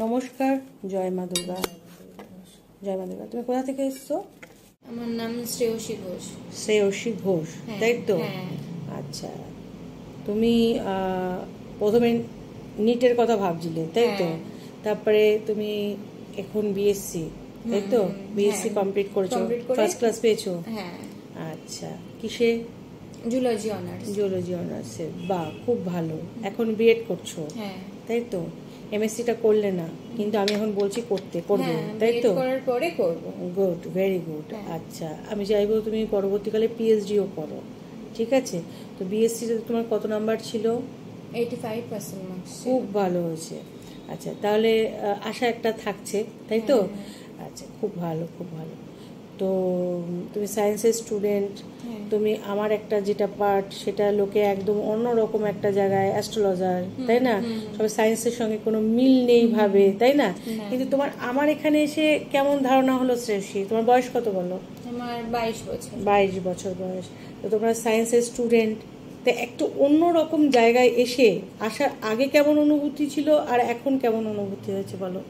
নমস্কার, জয় মা দুর্গা। জয় মা দুর্গা। তুমি কোথা থেকে এসছো? আমার নাম শ্রেয়সী ঘোষ। শ্রেয়সী ঘোষ, তাই তো? আচ্ছা, তুমি প্রথমে নিটের কথা ভাবছিলে, তাই তো? তারপরে তুমি এখন বিএসসি, তাই তো? বিএসসি কমপ্লিট করেছো, ফার্স্ট ক্লাস পেয়েছো? হ্যাঁ। আচ্ছা, কিসে? Zoology honours. জুলজি অনার্সে, বাহ, খুব ভালো। এখন বিএড করছো, তাই তো? এমএসসিটা করলে না, কিন্তু আমি এখন বলছি করবে, তাই তো? করার পরে করব। Good, very good. আচ্ছা, আমি চাইবো তুমি পরবর্তীকালে পিএইচডিও করো, ঠিক আছে? তো বিএসসিতে তোমার কত নাম্বার ছিল? 85% মার্কস। খুব ভালো হয়েছে। আচ্ছা, তাহলে আশা একটা থাকছে, তাই তো? আচ্ছা, খুব ভালো, খুব ভালো। তো তুমি সায়েন্সের স্টুডেন্ট, তুমি আমার একটা যেটা পার্ট সেটা লোকে একদম অন্যরকম একটা জায়গায় অ্যাস্ট্রোলজার, তাই না? সবাই সায়েন্সের সঙ্গে কোনো মিল নেই ভাবে, তাই না? কিন্তু তোমার আমার এখানে এসে কেমন ধারণা হলো শ্রেয়সী? তোমার বয়স কত বলো? আমার 22 বছর। 22 বছর বয়স। তো তোমরা সায়েন্সের স্টুডেন্ট, তো একটু অন্যরকম জায়গায় এসে আসার আগে কেমন অনুভূতি ছিল আর এখন কেমন অনুভূতি হয়েছে বলো?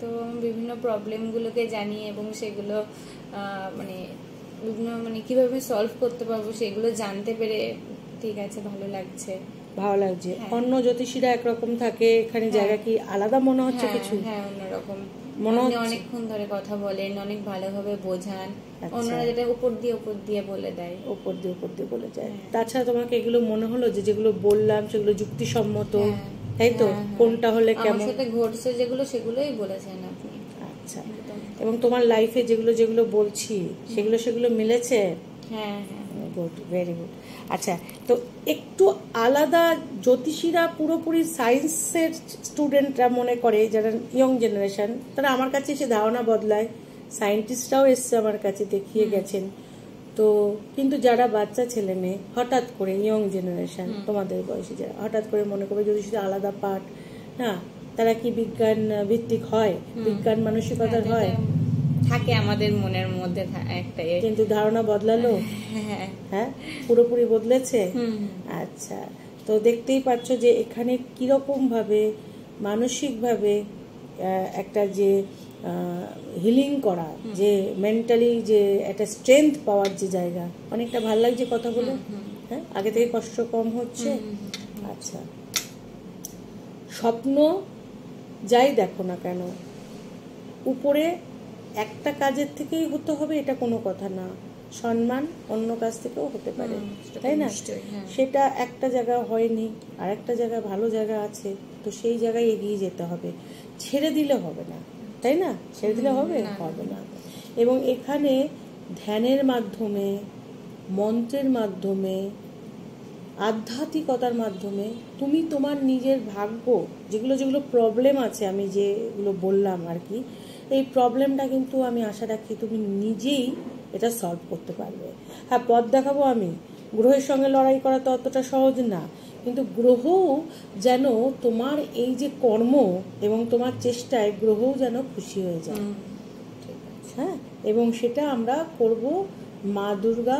তো বিভিন্ন প্রবলেমগুলোকে জানি এবং সেগুলো বিভিন্ন কিভাবে সলভ করতে পারবো সেগুলো জানতে পেরে ঠিক আছে, ভালো লাগছে। ভালো লাগছে। অন্য জ্যোতিষীরা একরকম থাকে, এখানে জায়গা কি আলাদা মনে হচ্ছে কিছু? হ্যাঁ, অন্যরকম মনে হচ্ছে। অনেকক্ষণ ধরে কথা বলেন, অনেক ভালোভাবে বোঝান। অন্যরা যেটা উপর দিয়ে বলে দেয়, উপর দিয়ে বলে যায়। তাছাড়া তোমাকে এগুলো মনে হলো যে যেগুলো বললাম সেগুলো যুক্তিসম্মত, তাই তো? কোনটা হলে কেমন? আমার সাথে ঘটছে যেগুলো সেগুলোই বলেছেন আপনি। আচ্ছা, এবং তোমার লাইফে যেগুলো বলছি সেগুলো মিলেছে? হ্যাঁ। Good, very good. আচ্ছা, তো একটু আলাদা, জ্যোতিষীরা পুরোপুরি সায়েন্সের স্টুডেন্টরা মনে করে, যারা ইয়ং জেনারেশন, তারা আমার কাছে এসে ধারণা বদলায়। সায়েন্টিস্টরাও এসছে আমার কাছে, দেখিয়ে গেছেন। তো কিন্তু যারা বাচ্চা ছেলে মেয়ে হঠাৎ করে, ইয়ং জেনারেশন তোমাদের বয়সী যারা হঠাৎ করে মনে করবে যদি সেটা আলাদা পাঠ না, তারা কি বিজ্ঞান ভিত্তিক হয়, বিজ্ঞান মানসিকতার হয়, থাকে আমাদের মনের মধ্যে একটাই। কিন্তু ধারণা বদলালো? হ্যাঁ, পুরোপুরি বদলেছে। আচ্ছা, তো দেখতেই পাচ্ছ যে এখানে কিরকম ভাবে মানসিকভাবে একটা যে হিলিং করা, যে মেন্টালি যে একটা স্ট্রেংথ পাওয়ার যে জায়গা, অনেকটা ভালো লাগছে কথাগুলো। হ্যাঁ, আগে থেকে কষ্ট কম হচ্ছে। আচ্ছা, স্বপ্ন যাই দেখো না কেন, উপরে একটা কাজের থেকেই হতে হবে এটা কোনো কথা না। সম্মান অন্য কাজ থেকেও হতে পারে, তাই না? সেটা একটা জায়গা হয়নি, আর একটা জায়গা ভালো জায়গা আছে, তো সেই জায়গায় এগিয়ে যেতে হবে, ছেড়ে দিলে হবে না, তাই না? ছেড়ে দিলে হবে না। এবং এখানে ধ্যানের মাধ্যমে, মন্ত্রের মাধ্যমে, আধ্যাত্মিকতার মাধ্যমে তুমি তোমার নিজের ভাগ্য, যেগুলো প্রবলেম আছে, আমি যেগুলো বললাম আর কি, এই প্রবলেমটা কিন্তু আমি আশা রাখি তুমি নিজেই এটা সলভ করতে পারবে। হ্যাঁ, পথ দেখাবো আমি। গ্রহের সঙ্গে লড়াই করা তো অতটা সহজ না, কিন্তু গ্রহও যেন তোমার এই যে কর্ম এবং তোমার চেষ্টায় গ্রহও যেন খুশি হয়ে যায়। হ্যাঁ, এবং সেটা আমরা করব মা দুর্গা,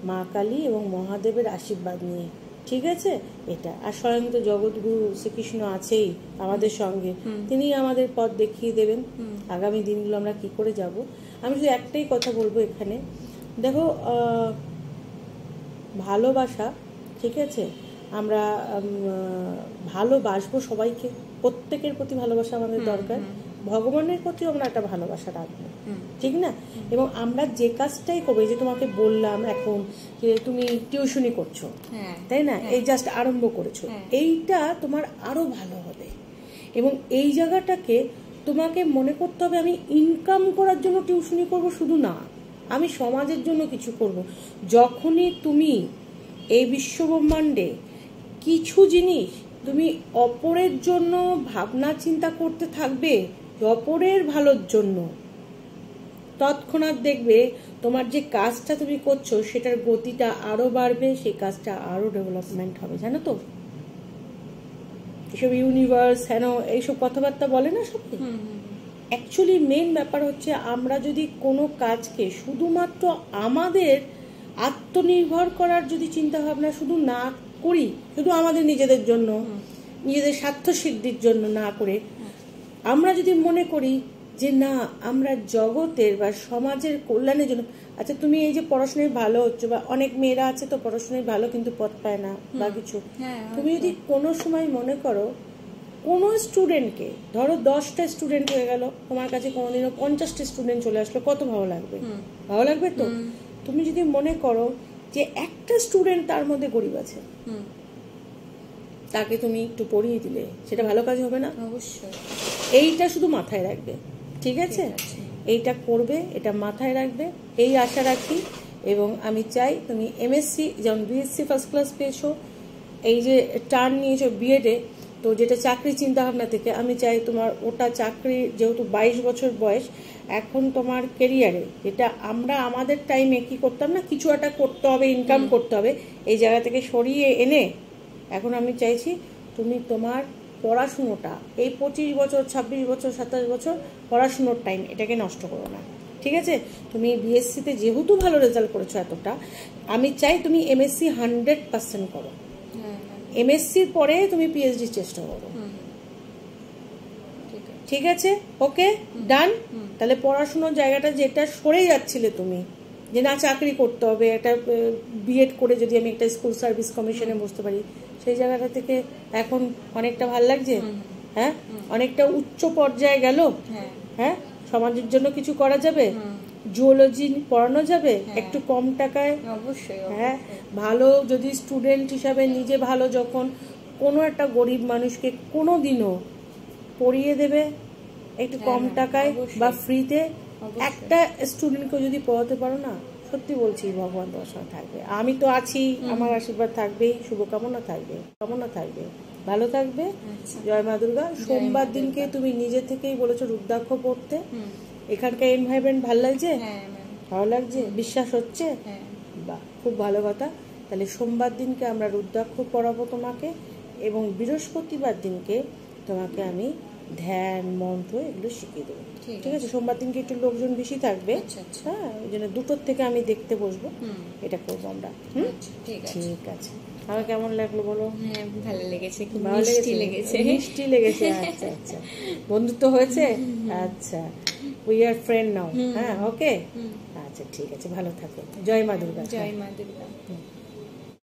মা কালী এবং মহাদেবের আশীর্বাদ নিয়ে, ঠিক আছে? এটা আর স্বয়ং তো জগৎগুরু শ্রীকৃষ্ণ আছেই আমাদের সঙ্গে, তিনি আমাদের পথ দেখিয়ে দেবেন আগামী দিনগুলো আমরা কি করে যাব। আমি শুধু একটাই কথা বলবো এখানে, দেখো, ভালোবাসা, ঠিক আছে? আমরা ভালোবাসবো সবাইকে, প্রত্যেকের প্রতি ভালোবাসা আমাদের দরকার, ভগবানের প্রতিও আমরা একটা ভালোবাসা রাখবো, ঠিক না? এবং আমরা যে কাজটাই করবো, যে তোমাকে বললাম এখন যে তুমি টিউশনি করছো, তাই না? এই জাস্ট আরম্ভ করেছো, এইটা তোমার আরো ভালো হবে। এবং এই জায়গাটাকে তোমাকে মনে করতে হবে আমি ইনকাম করার জন্য টিউশনি করবো শুধু না, আমি সমাজের জন্য কিছু করব। যখনই তুমি এই বিশ্বব্রহ্মাণ্ডে কিছু জিনিস তুমি অপরের জন্য ভাবনা চিন্তা করতে থাকবে, অপরের ভালোর জন্য, তৎক্ষণাৎ দেখবে তোমার যে কাজটা তুমি করছো সেটার গতিটা আরো বাড়বে, সেই কাজটা আরো ডেভেলপমেন্ট হবে, জানো তো? এসব ইউনিভার্স, হ্যাঁ, এইসব কথাবার্তা বলে না সবাই। অ্যাকচুয়ালি মেন ব্যাপার হচ্ছে আমরা যদি কোনো কাজকে শুধুমাত্র আমাদের আত্মনির্ভর করার যদি চিন্তা ভাবনা শুধু না করি, শুধু আমাদের নিজেদের জন্য, নিজেদের স্বার্থ সিদ্ধির জন্য না করে আমরা যদি মনে করি যে না আমরা জগতের বা সমাজের কল্যাণের জন্য, আচ্ছা তুমি এই যে পড়াশোনায় ভালো হচ্ছে বা অনেক মেয়েরা আছে তো পড়াশোনায় ভালো কিন্তু পথ পায় না বা কিছু, তুমি যদি কোনো সময় মনে করো কোনো স্টুডেন্টকে, ধরো 10টা স্টুডেন্ট হয়ে গেল তোমার কাছে, কোনোদিনও 50টা স্টুডেন্ট চলে আসলো, কত ভালো লাগবে? ভালো লাগবে তো। তুমি যদি মনে করো যে একটা স্টুডেন্ট তার মধ্যে গরিব আছে, তাকে তুমি একটু পড়িয়ে দিলে সেটা ভালো কাজ হবে না? অবশ্যই। এইটা শুধু মাথায় রাখবে, ঠিক আছে? এইটা করবে, এটা মাথায় রাখবে, এই আশা রাখি। এবং আমি চাই তুমি এমএসসি, যেমন বিএসসি ফার্স্ট ক্লাস পেয়েছো, এই যে টার্ন নিয়েছো বিএডে, তো যেটা চাকরি চিন্তা ভাবনা থেকে, আমি চাই তোমার ওটা চাকরি, যেহেতু 22 বছর বয়স, এখন তোমার কেরিয়ারে যেটা আমরা আমাদের টাইমে কি করতাম না, কিছু একটা করতে হবে, ইনকাম করতে হবে, এই জায়গা থেকে সরিয়ে এনে এখন আমি চাইছি তুমি তোমার পড়াশুনোটা এই 25 বছর, 26 বছর, 27 বছর পড়াশুনোর টাইম, এটাকে নষ্ট করো না, ঠিক আছে? তুমি বিএসসিতে যেহেতু ভালো রেজাল্ট করেছো এতটা, আমি চাই তুমি এমএসসি 100% করো। এমএসসির পরে তুমি পিএইচডি চেষ্টা করো, ঠিক আছে? ওকে, ডান। তাহলে পড়াশোনার জায়গাটা যেটা সরে যাচ্ছিলে তুমি, যে না চাকরি করতে হবে, একটা বিএড করে যদি আমি একটা স্কুল সার্ভিস কমিশনে বসতে পারি, সেই জায়গাটা থেকে এখন অনেকটা ভাল লাগছে। হ্যাঁ, অনেকটা উচ্চ পর্যায়ে গেল। হ্যাঁ, সমাজের জন্য কিছু করা যাবে, জুওলজি পড়ানো যাবে একটু কম টাকায়। অবশ্যই। হ্যাঁ, ভালো যদি স্টুডেন্ট হিসাবে নিজে ভালো, যখন কোনো একটা গরিব মানুষকে কোনো দিনও পড়িয়ে দেবে একটু কম টাকায় বা ফ্রিতে, একটা স্টুডেন্টকে যদি পড়াতে পারো না, সত্যি বলছি ভগবান তোমার সঙ্গে থাকবে। আমি তো আছি, আমার আশীর্বাদ থাকবেই, শুভকামনা থাকবে, কামনা থাকবে, ভালো থাকবে। জয় মা দুর্গা। সোমবার দিনকে তুমি নিজে থেকেই বলেছো রুদ্রাক্ষ পড়তে, এখানকার এনভায়রনমেন্ট ভালো লাগছে? ভালো লাগছে, বিশ্বাস হচ্ছে? বাহ, খুব ভালো কথা। তাহলে সোমবার দিনকে আমরা রুদ্রাক্ষ পড়াবো তোমাকে, এবং বৃহস্পতিবার দিনকে তোমাকে আমি ধ্যান মন্ত্র এগুলো শিখিয়ে দেবো, ঠিক আছে? সোমবার দিনকে একটু লোকজন বেশি থাকবে, হ্যাঁ, ওই জন্য 2টোর থেকে আমি দেখতে বসবো, এটা করবো আমরা। ঠিক আছে। আমার কেমন লাগলো বলো? ভালো লেগেছে, মিষ্টি লেগেছে। আচ্ছা আচ্ছা, বন্ধুত্ব হয়েছে। আচ্ছা, উই আর ফ্রেন্ড নাও। হ্যাঁ, ওকে, আচ্ছা ঠিক আছে, ভালো থাকো। জয় মা দুর্গা। জয় মা দুর্গা।